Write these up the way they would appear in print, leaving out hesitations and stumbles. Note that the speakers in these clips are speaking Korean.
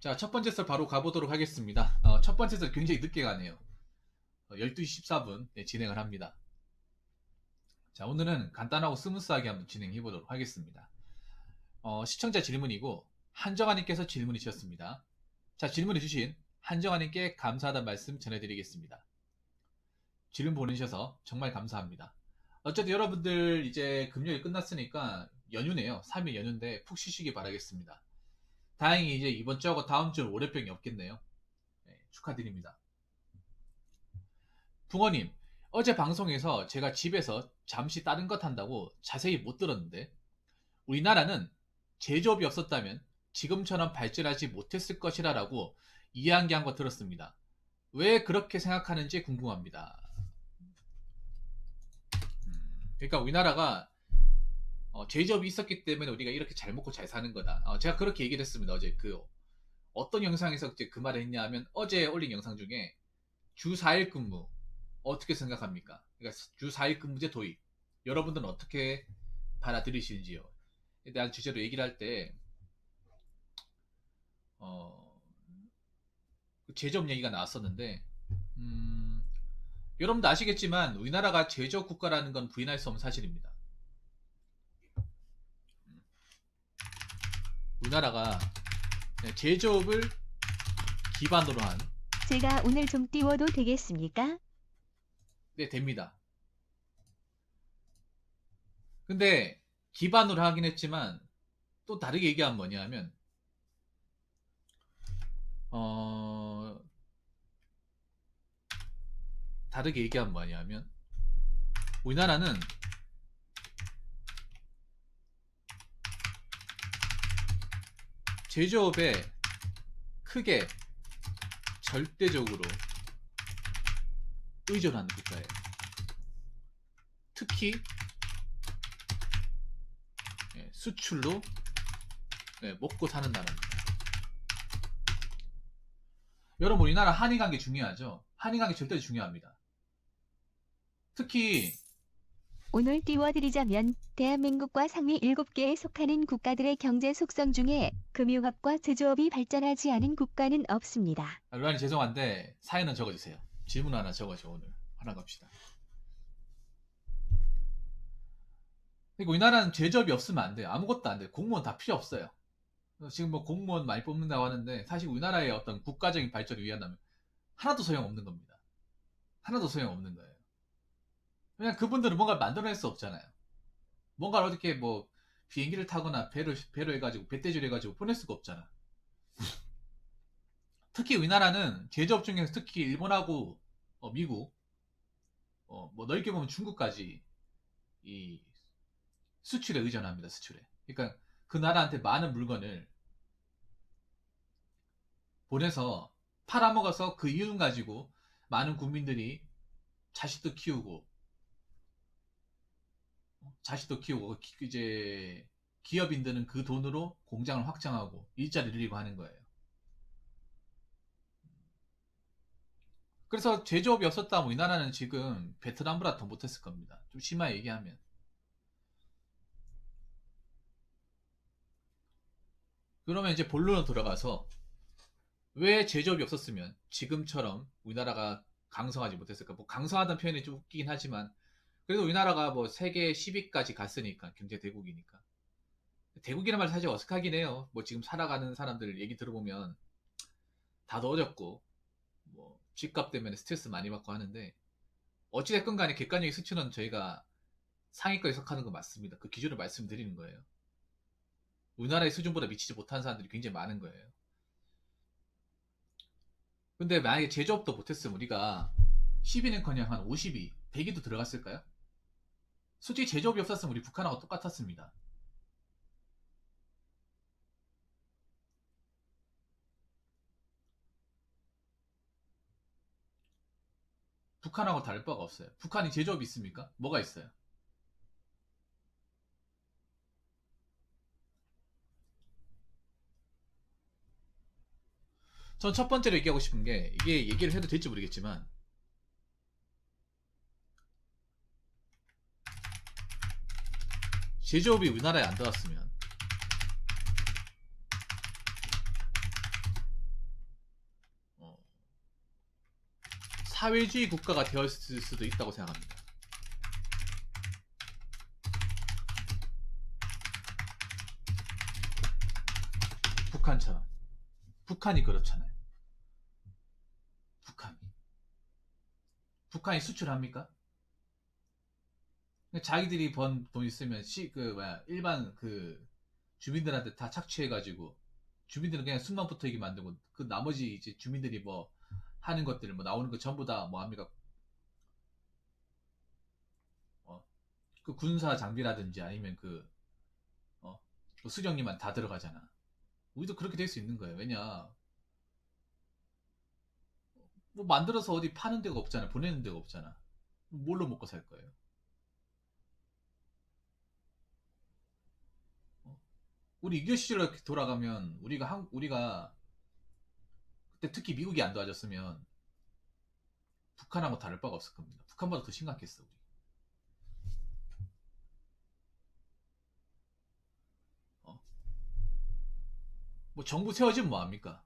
자, 첫 번째 썰 바로 가보도록 하겠습니다. 첫 번째 썰 굉장히 늦게 가네요. 12시 14분 진행을 합니다. 자, 오늘은 간단하고 스무스하게 한번 진행해 보도록 하겠습니다. 시청자 질문이고 한정아님께서 질문이 주셨습니다. 자, 질문해 주신 한정아님께 감사하다는 말씀 전해드리겠습니다. 질문 보내주셔서 정말 감사합니다. 어쨌든 여러분들 이제 금요일 끝났으니까 연휴네요. 3일 연휴인데 푹 쉬시기 바라겠습니다. 다행히 이제 이번 주하고 다음 주는 월요병이 없겠네요. 네, 축하드립니다. 붕어님, 어제 방송에서 제가 집에서 잠시 다른 것 한다고 자세히 못 들었는데 우리나라는 제조업이 없었다면 지금처럼 발전하지 못했을 것이라 라고 이야기한 거 들었습니다. 왜 그렇게 생각하는지 궁금합니다. 그러니까 우리나라가 제조업이 있었기 때문에 우리가 이렇게 잘 먹고 잘 사는 거다. 제가 그렇게 얘기를 했습니다. 어제 어떤 영상에서 이제 그 말을 했냐 하면 어제 올린 영상 중에 주 4일 근무 어떻게 생각합니까? 그러니까 주 4일 근무제 도입 여러분들은 어떻게 받아들이시는지요? 에 대한 주제로 얘기를 할 때 제조업 얘기가 나왔었는데 여러분도 아시겠지만 우리나라가 제조업 국가라는 건 부인할 수 없는 사실입니다. 우리나라가 제조업을 기반으로 한 제가 오늘 좀 띄워도 되겠습니까? 네, 됩니다. 근데 기반으로 하긴 했지만 또 다르게 얘기하면 뭐냐면 다르게 얘기하면 뭐냐면 우리나라는 제조업에 크게 절대적으로 의존하는 국가예요. 특히 수출로 먹고 사는 나라입니다. 여러분 우리나라 한일관계 중요하죠? 한일관계 절대 중요합니다. 특히 오늘 띄워드리자면 대한민국과 상위 7개에 속하는 국가들의 경제 속성 중에 금융업과 제조업이 발전하지 않은 국가는 없습니다. 루안이 죄송한데 사연은 적어주세요. 질문 하나 적어줘. 오늘 하나 갑시다. 그러니까 우리나라는 제조업이 없으면 안 돼요. 아무것도 안 돼요. 공무원 다 필요 없어요. 지금 뭐 공무원 많이 뽑는다고 하는데 사실 우리나라의 어떤 국가적인 발전을 위한다면 하나도 소용없는 겁니다. 하나도 소용없는 거예요. 그냥 그분들은 뭔가 만들어낼 수 없잖아요. 뭔가를 어떻게 뭐 비행기를 타거나 배로 해가지고 배대지를 해가지고 보낼 수가 없잖아. 특히 우리나라는 제조업 중에서 특히 일본하고 미국 뭐 넓게 보면 중국까지 이 수출에 의존합니다. 수출에. 그러니까 그 나라한테 많은 물건을 보내서 팔아먹어서 그 이윤 가지고 많은 국민들이 자식도 키우고 이제 기업인들은 그 돈으로 공장을 확장하고 일자리 늘리고 하는 거예요. 그래서 제조업이 없었다면 우리나라는 지금 베트남보다 더 못했을 겁니다. 좀 심하게 얘기하면. 그러면 이제 본론으로 들어가서 왜 제조업이 없었으면 지금처럼 우리나라가 강성하지 못했을까? 뭐 강성하다는 표현이 좀 웃기긴 하지만 그래도 우리나라가 뭐 세계 10위까지 갔으니까 경제 대국이니까. 대국이란 말 사실 어색하긴 해요. 뭐 지금 살아가는 사람들 얘기 들어보면 다도 어렵고 뭐 집값 때문에 스트레스 많이 받고 하는데 어찌됐건 간에 객관적인 수치는 저희가 상위권에 속하는 거 맞습니다. 그 기준을 말씀드리는 거예요. 우리나라의 수준보다 미치지 못한 사람들이 굉장히 많은 거예요. 근데 만약에 제조업도 못했으면 우리가 10위는커녕 한 50위, 100위도 들어갔을까요? 솔직히 제조업이 없었으면 우리 북한하고 똑같았습니다. 북한하고 다를 바가 없어요. 북한이 제조업이 있습니까? 뭐가 있어요? 전 첫 번째로 얘기하고 싶은 게 이게 얘기를 해도 될지 모르겠지만 제조업이 우리나라에 안 들어왔으면 사회주의 국가가 되었을 수도 있다고 생각합니다. 북한처럼. 북한이 그렇잖아요. 북한이 수출합니까? 자기들이 번 돈 있으면 일반 주민들한테 다 착취해가지고 주민들은 그냥 숨만 붙어있게 만들고 그 나머지 이제 주민들이 뭐 하는 것들 뭐 나오는 거 전부 다 뭐 합니까? 그 군사 장비라든지 아니면 그 수령님만 다 들어가잖아. 우리도 그렇게 될 수 있는 거예요. 왜냐 뭐 만들어서 어디 파는 데가 없잖아. 보내는 데가 없잖아. 뭘로 먹고 살 거예요? 우리 6.25 시절로 돌아가면 우리가 그때 특히 미국이 안 도와줬으면 북한하고 다를 바가 없을 겁니다. 북한보다 더 심각했어. 우리. 어? 뭐 정부 세워지면 뭐 합니까?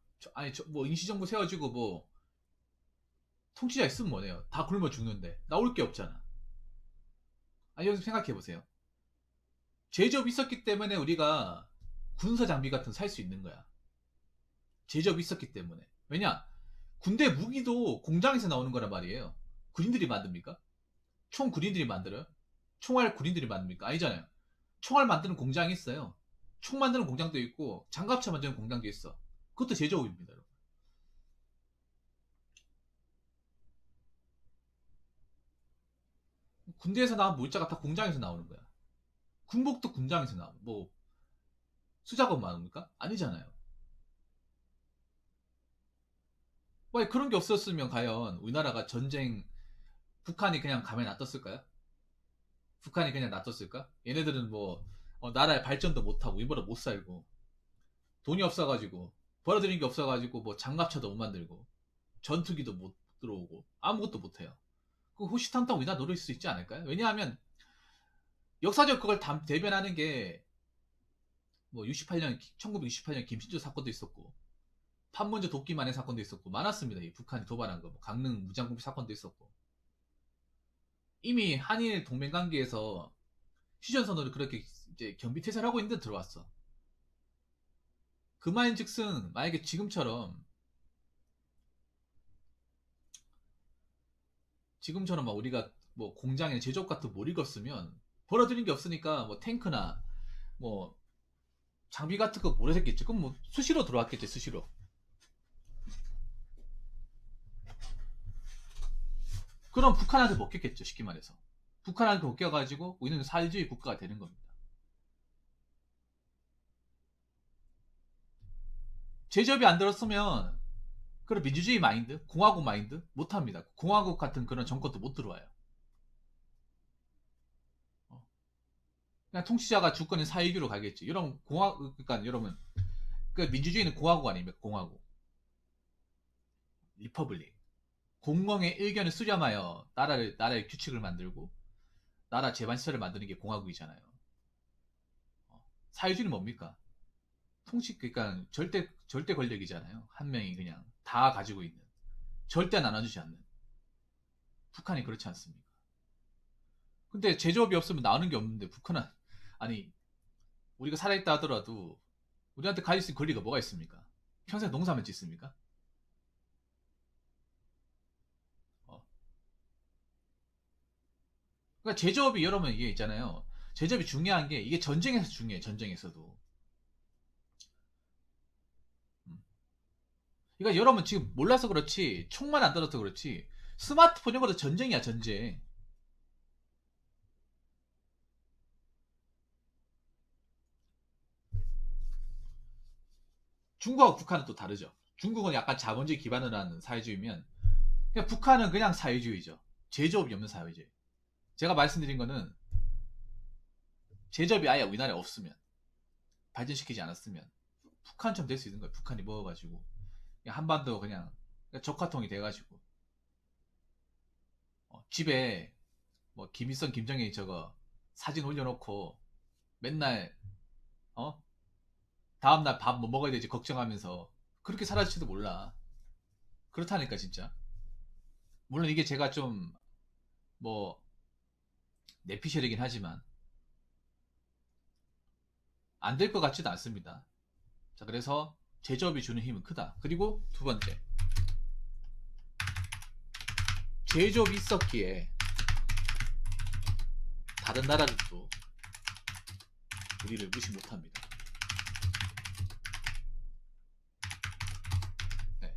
뭐 임시정부 세워지고 뭐 통치자 있으면 뭐네요. 다 굶어 죽는데 나올 게 없잖아. 아니 여기서 생각해 보세요. 제조업 있었기 때문에 우리가 군사 장비 같은 거 살 수 있는 거야. 제조업이 있었기 때문에. 왜냐? 군대 무기도 공장에서 나오는 거란 말이에요. 군인들이 만듭니까? 총 군인들이 만들어요? 총알 군인들이 만듭니까? 아니잖아요. 총알 만드는 공장이 있어요. 총 만드는 공장도 있고 장갑차 만드는 공장도 있어. 그것도 제조업입니다. 여러분. 군대에서 나온 물자가 다 공장에서 나오는 거야. 군복도 공장에서 나와. 뭐 수작업 많습니까? 아니잖아요. 왜 그런 게 없었으면 과연 우리나라가 전쟁 북한이 그냥 가만히 놔뒀을까요? 북한이 그냥 놔뒀을까? 얘네들은 뭐 나라의 발전도 못하고 우리보다 못 살고 돈이 없어가지고 벌어들인 게 없어가지고 뭐 장갑차도 못 만들고 전투기도 못 들어오고 아무것도 못해요. 그 호시탐탐 우리나라 노릴 수 있지 않을까요? 왜냐하면 역사적 그걸 대변하는 게 뭐 1968년 김신조 사건도 있었고 판문점 돕기 만의 사건도 있었고 많았습니다. 이 북한이 도발한 거, 뭐 강릉 무장공비 사건도 있었고 이미 한일 동맹 관계에서 휴전선언을 그렇게 이제 겸비태세하고 있는데 들어왔어. 그 말인즉슨 만약에 지금처럼 막 우리가 뭐 공장에 제조업 같은 못 익었으면 벌어들인 게 없으니까 뭐 탱크나 뭐 장비 같은 거 모르겠겠지. 그럼 뭐 수시로 들어왔겠지. 수시로. 그럼 북한한테 먹겠겠죠. 쉽게 말해서. 북한한테 먹겨가지고 우리는 사회주의 국가가 되는 겁니다. 제조업이 안 들었으면 그런 민주주의 마인드, 공화국 마인드 못합니다. 공화국 같은 그런 정권도 못 들어와요. 그냥 통치자가 주권인 사회주의로 가겠지. 그러니까 여러분, 그 민주주의는 공화국 아닙니까? 공화국. 리퍼블릭. 공공의 의견을 수렴하여 나라의 규칙을 만들고 나라 재반시설을 만드는 게 공화국이잖아요. 사회주의는 뭡니까? 그러니까 절대 권력이잖아요. 한 명이 그냥 다 가지고 있는. 절대 나눠주지 않는. 북한이 그렇지 않습니까? 근데 제조업이 없으면 나오는 게 없는데 북한은 아니 우리가 살아있다 하더라도 우리한테 가질 수 있는 권리가 뭐가 있습니까? 평생 농사만 짓습니까? 어. 그러니까 제조업이 여러분 이게 있잖아요. 제조업이 중요한 게 이게 전쟁에서 중요해. 전쟁에서도. 음. 그러니까 여러분 지금 몰라서 그렇지 총만 안 들어서 그렇지 스마트폰 이런 것도 전쟁이야 전쟁. 중국하고 북한은 또 다르죠. 중국은 약간 자본주의 기반으로 하는 사회주의면 그냥 북한은 그냥 사회주의죠. 제조업이 없는 사회주의. 제가 말씀드린 거는 제조업이 아예 우리나라에 없으면 발전시키지 않았으면 북한처럼 될 수 있는 거예요. 북한이 먹어가지고 그냥 한반도 그냥 적화통이 돼가지고 집에 뭐 김일성 김정일이 저거 사진 올려놓고 맨날 다음날 밥 뭐 먹어야 될지 걱정하면서 그렇게 살아질지도 몰라. 그렇다니까 진짜. 물론 이게 제가 좀 뭐 내피셜이긴 하지만 안 될 것 같지도 않습니다. 자, 그래서 제조업이 주는 힘은 크다. 그리고 두 번째, 제조업이 있었기에 다른 나라들도 우리를 무시 못합니다. 네.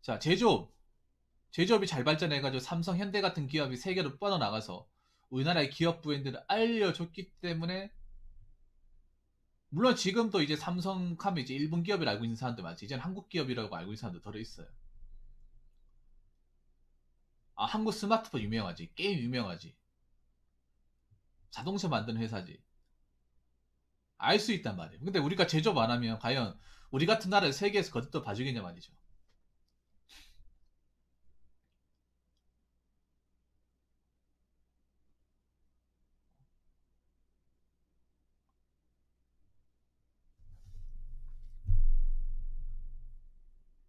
자, 제조업이 잘 발전해가지고 삼성, 현대 같은 기업이 세계로 뻗어나가서 우리나라의 기업 브랜드를 알려줬기 때문에, 물론 지금도 이제 삼성 하면 이제 일본 기업을 알고 있는 사람들 많지. 이제는 한국 기업이라고 알고 있는 사람들 덜어 있어요. 아, 한국 스마트폰 유명하지, 게임 유명하지, 자동차 만드는 회사지. 알 수 있단 말이에요. 근데 우리가 제조업 안 하면 과연 우리 같은 나라를 세계에서 거듭더 봐주겠냐 말이죠.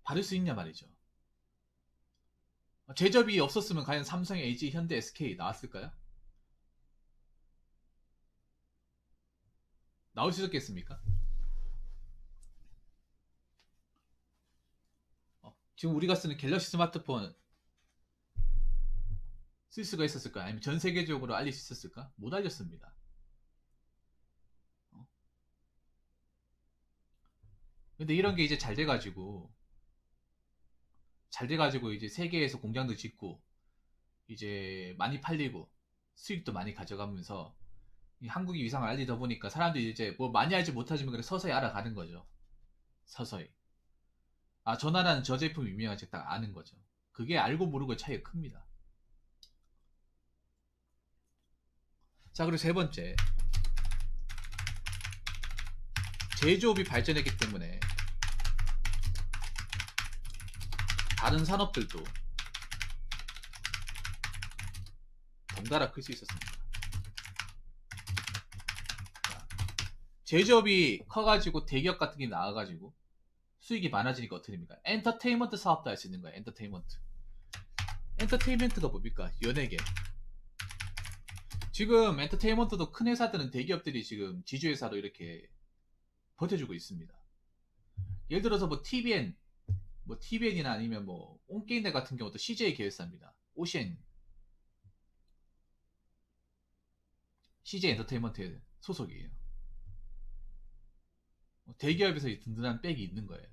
받을 수 있냐 말이죠. 제조업이 없었으면 과연 삼성, LG, 현대, SK 나왔을까요? 나올 수 있었겠습니까? 지금 우리가 쓰는 갤럭시 스마트폰 쓸 수가 있었을까? 아니면 전 세계적으로 알릴 수 있었을까? 못 알렸습니다. 근데 이런 게 이제 잘 돼가지고 이제 세계에서 공장도 짓고 이제 많이 팔리고 수익도 많이 가져가면서 이 한국이 위상을 알리다 보니까 사람들이 이제 뭐 많이 알지 못하지만 그래 서서히 알아가는 거죠. 서서히. 아, 저 나라는 저 제품이 유명하지 딱 아는 거죠. 그게 알고 모르고의 차이가 큽니다. 자, 그리고 세 번째, 제조업이 발전했기 때문에 다른 산업들도 덩달아 클 수 있었습니다. 자, 제조업이 커가지고 대기업 같은 게 나와가지고 수익이 많아지니까 어떻게 됩니까? 엔터테인먼트 사업도 할 수 있는 거예요. 엔터테인먼트가 뭡니까? 연예계. 지금 엔터테인먼트도 큰 회사들은 대기업들이 지금 지주회사로 이렇게 버텨주고 있습니다. 예를 들어서 뭐 TVN이나 아니면 뭐 온게임대 같은 경우도 CJ 계열사입니다. 오시엔 CJ 엔터테인먼트의 소속이에요. 대기업에서 든든한 백이 있는 거예요.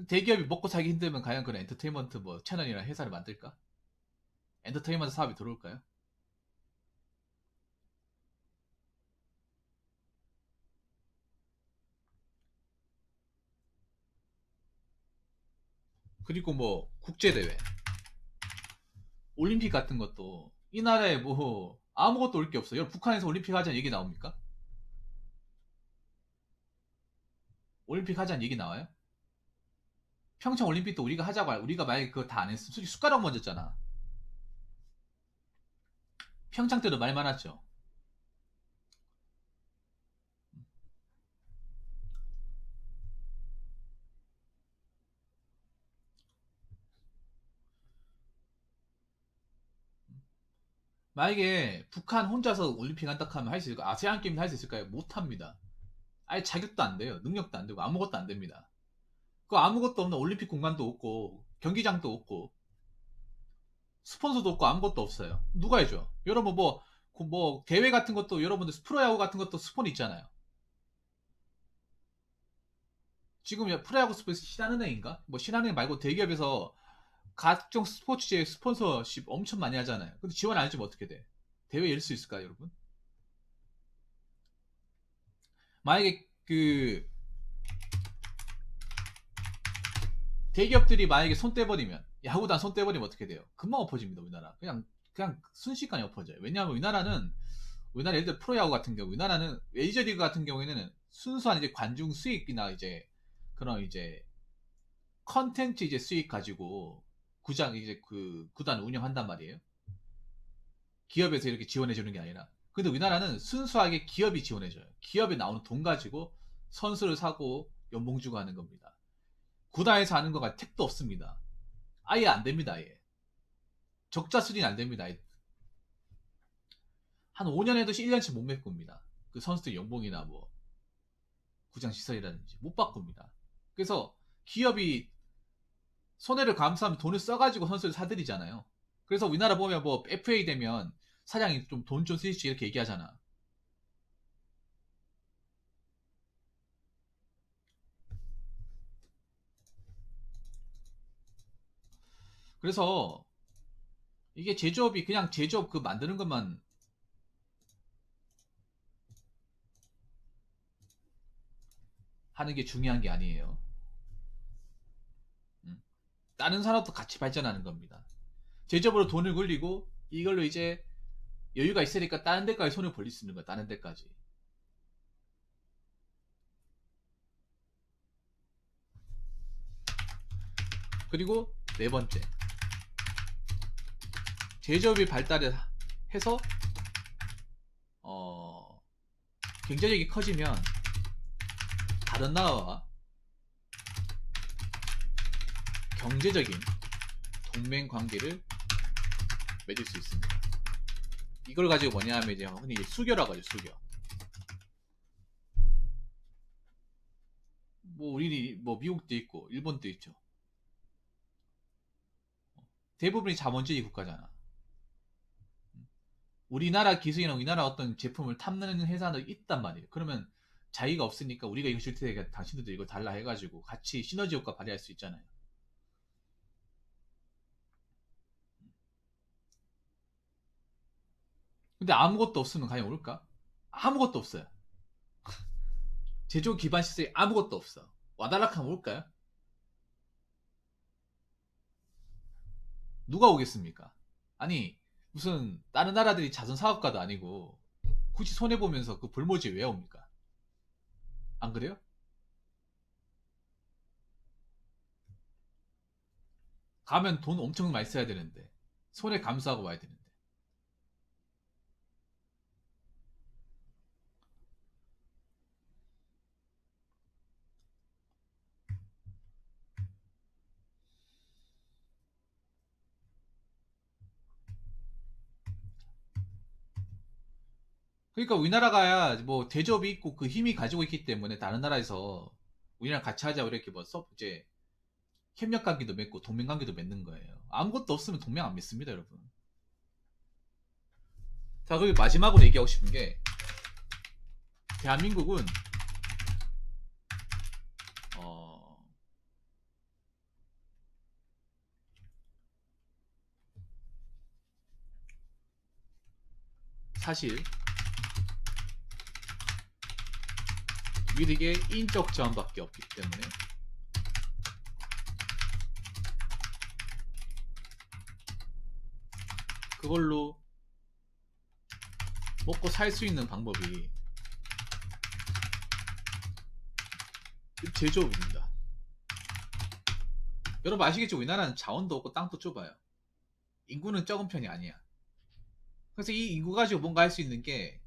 대기업이 먹고 살기 힘들면 과연 그런 엔터테인먼트 뭐 채널이나 회사를 만들까? 엔터테인먼트 사업이 들어올까요? 그리고 뭐 국제대회, 올림픽 같은 것도 이 나라에 뭐 아무것도 올 게 없어요. 북한에서 올림픽 하자는 얘기 나옵니까? 올림픽 하자는 얘기 나와요? 평창 올림픽도 우리가 하자고 우리가 만약에 그거 다 안 했으면 솔직히 숟가락 먼저잖아. 평창 때도 말 많았죠. 만약에 북한 혼자서 올림픽 한다 하면 할 수 있을까? 아세안 게임 할 수 있을까요? 못 합니다. 아예 자격도 안 돼요. 능력도 안 되고 아무것도 안 됩니다. 그 아무것도 없는 올림픽 공간도 없고 경기장도 없고 스폰서도 없고 아무것도 없어요. 누가 해줘? 여러분 뭐 대회 같은 것도 여러분들 프로야구 같은 것도 스폰 있잖아요. 지금 프로야구 신한은행인가? 뭐 신한은행 말고 대기업에서 각종 스포츠제 스폰서십 엄청 많이 하잖아요. 근데 지원 안 해주면 어떻게 돼? 대회 열 수 있을까요, 여러분? 만약에 그 대기업들이 만약에 손 떼버리면 야구단 손 떼버리면 어떻게 돼요? 금방 엎어집니다, 우리나라. 그냥 순식간에 엎어져요. 왜냐하면 우리나라 예를 들어 프로야구 같은 경우 우리나라는 메이저리그 같은 경우에는 순수한 이제 관중 수익이나 이제 그런 이제 컨텐츠 이제 수익 가지고 구장 이제 그 구단 운영한단 말이에요. 기업에서 이렇게 지원해 주는 게 아니라. 근데 우리나라는 순수하게 기업이 지원해 줘요. 기업에 나오는 돈 가지고 선수를 사고 연봉 주고 하는 겁니다. 구단에서 하는 거가 택도 없습니다. 아예 안 됩니다. 아예. 적자 수준이 안 됩니다. 아예. 한 5년에도 1년치 못 메꿉니다. 그 선수들 연봉이나 뭐 구장 시설이라든지 못 바꿉니다. 그래서 기업이 손해를 감수하면 돈을 써가지고 선수를 사들이잖아요. 그래서 우리나라 보면 뭐 FA 되면 사장이 좀 돈 좀 쓰시지 이렇게 얘기하잖아. 그래서 이게 제조업이 그냥 제조업 그 만드는 것만 하는 게 중요한 게 아니에요. 다른 산업도 같이 발전하는 겁니다. 제조업으로 돈을 굴리고 이걸로 이제 여유가 있으니까 다른 데까지 손을 벌릴 수 있는 거야. 다른 데까지. 그리고 네 번째, 제조업이 발달을 해서 경제력이 커지면 다른 나라와 경제적인 동맹 관계를 맺을 수 있습니다. 이걸 가지고 뭐냐 하면 이제 흔히 수교라고 하죠. 수교. 뭐 우리 뭐 미국도 있고 일본도 있죠. 대부분이 자본주의 국가잖아. 우리나라 기술이나 우리나라 어떤 제품을 탐내는 회사는 있단 말이에요. 그러면 자기가 없으니까 우리가 이거 줄 테니까 당신들도 이거 달라 해가지고 같이 시너지 효과 발휘할 수 있잖아요. 근데 아무것도 없으면 과연 올까? 아무것도 없어요. 제조 기반 시설이 아무것도 없어. 와달락하면 올까요? 누가 오겠습니까? 아니 무슨 다른 나라들이 자선 사업가도 아니고 굳이 손해보면서 그 볼모지 왜 옵니까? 안 그래요? 가면 돈 엄청 많이 써야 되는데 손해 감수하고 와야 되는데 그러니까 우리나라가 뭐 대접이 있고 그 힘이 가지고 있기 때문에 다른 나라에서 우리나라 같이 하자 이렇게 뭐 이제 협력 관계도 맺고 동맹 관계도 맺는 거예요. 아무것도 없으면 동맹 안 맺습니다, 여러분. 자, 그리고 마지막으로 얘기하고 싶은 게 대한민국은 어, 사실 유일하게 인적 자원밖에 없기 때문에 그걸로 먹고 살 수 있는 방법이 제조업입니다. 여러분 아시겠죠? 우리나라는 자원도 없고 땅도 좁아요. 인구는 적은 편이 아니야. 그래서 이 인구 가지고 뭔가 할 수 있는 게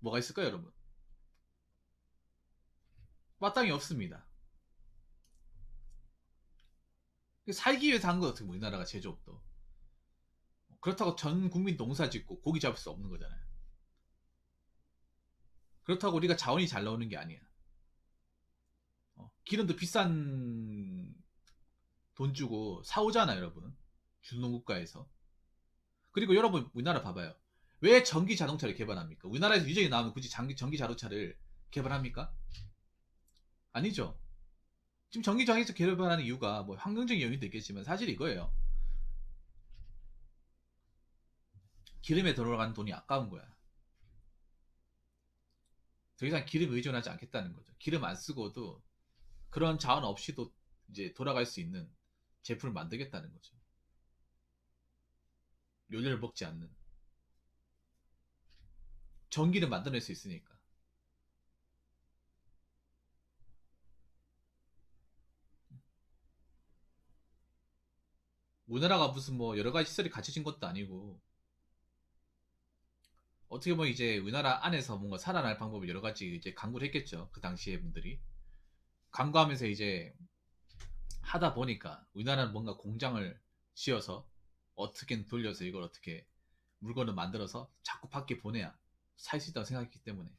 뭐가 있을까요, 여러분? 마땅히 없습니다. 살기 위해서 한 것 같아요, 우리나라가 제조업도. 그렇다고 전 국민 농사 짓고 고기 잡을 수 없는 거잖아요. 그렇다고 우리가 자원이 잘 나오는 게 아니야. 기름도 비싼 돈 주고 사오잖아요, 여러분. 주농국가에서. 그리고 여러분, 우리나라 봐봐요. 왜 전기 자동차를 개발합니까? 우리나라에서 유전이 나오면 굳이 전기 자동차를 개발합니까? 아니죠. 지금 전기 자동차 개발하는 이유가 뭐 환경적인 요인도 있겠지만 사실 이거예요. 기름에 들어간 돈이 아까운 거야. 더 이상 기름 의존하지 않겠다는 거죠. 기름 안 쓰고도 그런 자원 없이도 이제 돌아갈 수 있는 제품을 만들겠다는 거죠. 연료를 먹지 않는. 전기를 만들어낼 수 있으니까. 우리나라가 무슨 뭐 여러 가지 시설이 갖춰진 것도 아니고 어떻게 보면 이제 우리나라 안에서 뭔가 살아날 방법을 여러 가지 이제 강구를 했겠죠. 그 당시에 분들이. 간과하면서 이제 하다 보니까 우리나라는 뭔가 공장을 지어서 어떻게든 돌려서 이걸 어떻게 물건을 만들어서 자꾸 밖에 보내야 살 수 있다고 생각했기 때문에.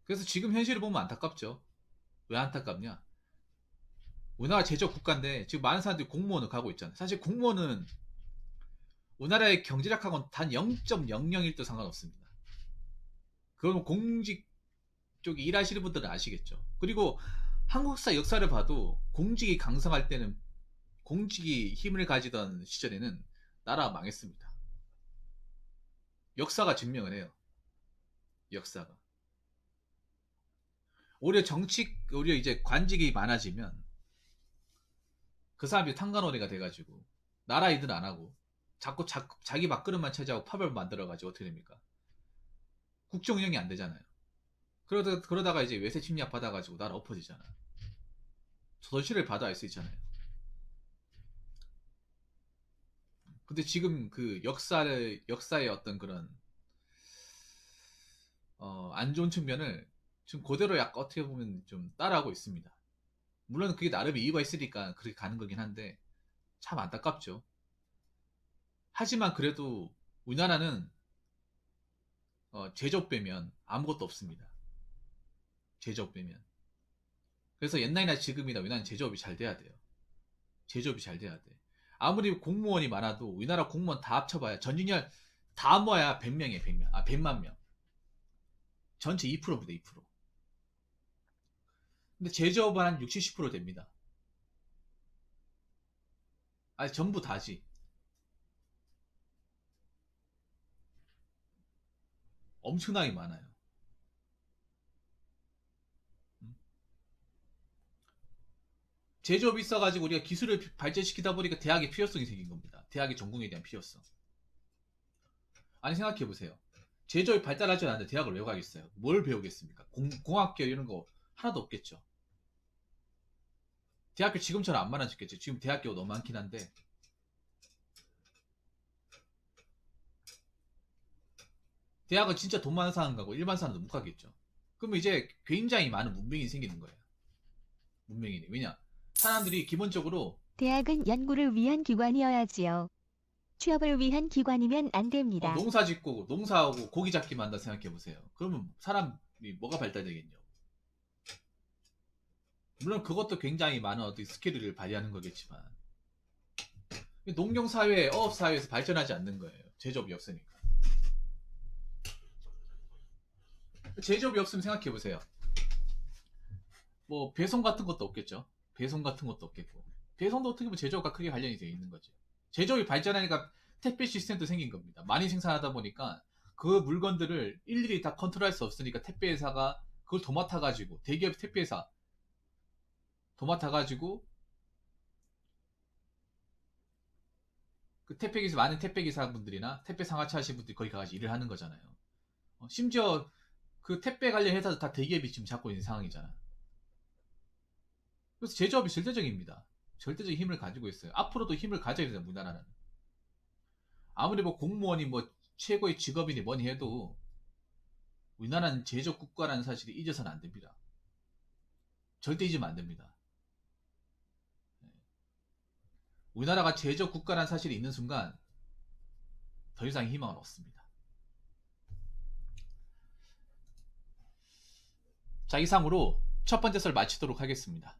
그래서 지금 현실을 보면 안타깝죠. 왜 안타깝냐? 우리나라 제조업 국가인데 지금 많은 사람들이 공무원을 가고 있잖아요. 사실 공무원은 우리나라의 경제력하고는 단 0.001도 상관없습니다. 그건 공직 쪽에 일하시는 분들은 아시겠죠. 그리고 한국사 역사를 봐도 공직이 강성할 때는, 공직이 힘을 가지던 시절에는 나라가 망했습니다. 역사가 증명을 해요. 역사가. 오히려 이제 관직이 많아지면 그 사람이 탕관오리가 돼가지고 나라 일들 안 하고 자꾸 자기 밥그릇만 차지하고 파벌 만들어가지고 어떻게 됩니까? 국정 운영이 안 되잖아요. 그러다가 이제 외세 침략 받아가지고 나라 엎어지잖아요. 손실을 받아 알 수 있잖아요. 근데 지금 그 역사의 어떤 그런 안 좋은 측면을 지금 그대로 약간 어떻게 보면 좀 따라하고 있습니다. 물론 그게 나름의 이유가 있으니까 그렇게 가는 거긴 한데 참 안타깝죠. 하지만 그래도 우리나라는 제조업 빼면 아무것도 없습니다. 제조업 빼면. 그래서 옛날이나 지금이나 우리나라는 제조업이 잘 돼야 돼요. 제조업이 잘 돼야 돼. 아무리 공무원이 많아도 우리나라 공무원 다 합쳐봐야 전진열 다 모아야 100명이에요. 100명. 100만 명. 전체 2%입니다. 2%. 근데 제조업은 한 60, 70% 됩니다. 전부 다지. 엄청나게 많아요. 제조업이 있어가지고 우리가 기술을 발전시키다 보니까 대학의 필요성이 생긴 겁니다. 대학의 전공에 대한 필요성. 아니 생각해보세요. 제조업이 발달하지 않았는데 대학을 왜 가겠어요? 뭘 배우겠습니까? 공학교 이런 거 하나도 없겠죠. 대학교 지금처럼 안 많아졌겠죠. 지금 대학교가 너무 많긴 한데 대학은 진짜 돈 많은 사람 가고 일반 사람도 못 가겠죠. 그러면 이제 굉장히 많은 문맹이 생기는 거예요. 문맹이네. 왜냐? 사람들이 기본적으로 대학은 연구를 위한 기관이어야지요. 취업을 위한 기관이면 안 됩니다. 농사 짓고 농사하고 고기 잡기만 한다 생각해보세요. 그러면 사람이 뭐가 발달되겠냐고. 물론 그것도 굉장히 많은 어떤 스킬을 발휘하는 거겠지만 농경사회, 어업사회에서 발전하지 않는 거예요. 제조업이 없으니까. 제조업이 없으면 생각해보세요. 뭐 배송 같은 것도 없겠죠. 배송 같은 것도 없겠고. 배송도 어떻게 보면 제조업과 크게 관련이 되어 있는 거죠. 제조업이 발전하니까 택배 시스템도 생긴 겁니다. 많이 생산하다 보니까 그 물건들을 일일이 다 컨트롤할 수 없으니까 택배회사가 그걸 도맡아가지고, 대기업 택배회사 도맡아가지고 그 택배기사, 많은 택배기사분들이나 택배 상하차 하시는 분들이 거기 가서 일을 하는 거잖아요. 심지어 그 택배 관련 회사도 다 대기업이 지금 잡고 있는 상황이잖아. 그래서 제조업이 절대적입니다. 절대적인 힘을 가지고 있어요. 앞으로도 힘을 가져야 돼요, 우리나라는. 아무리 뭐 공무원이 뭐 최고의 직업이니 뭐니 해도 우리나라는 제조업 국가라는 사실이 잊어서는 안 됩니다. 절대 잊으면 안 됩니다. 우리나라가 제조업 국가라는 사실이 있는 순간 더 이상 희망은 없습니다. 자, 이상으로 첫 번째 설 마치도록 하겠습니다.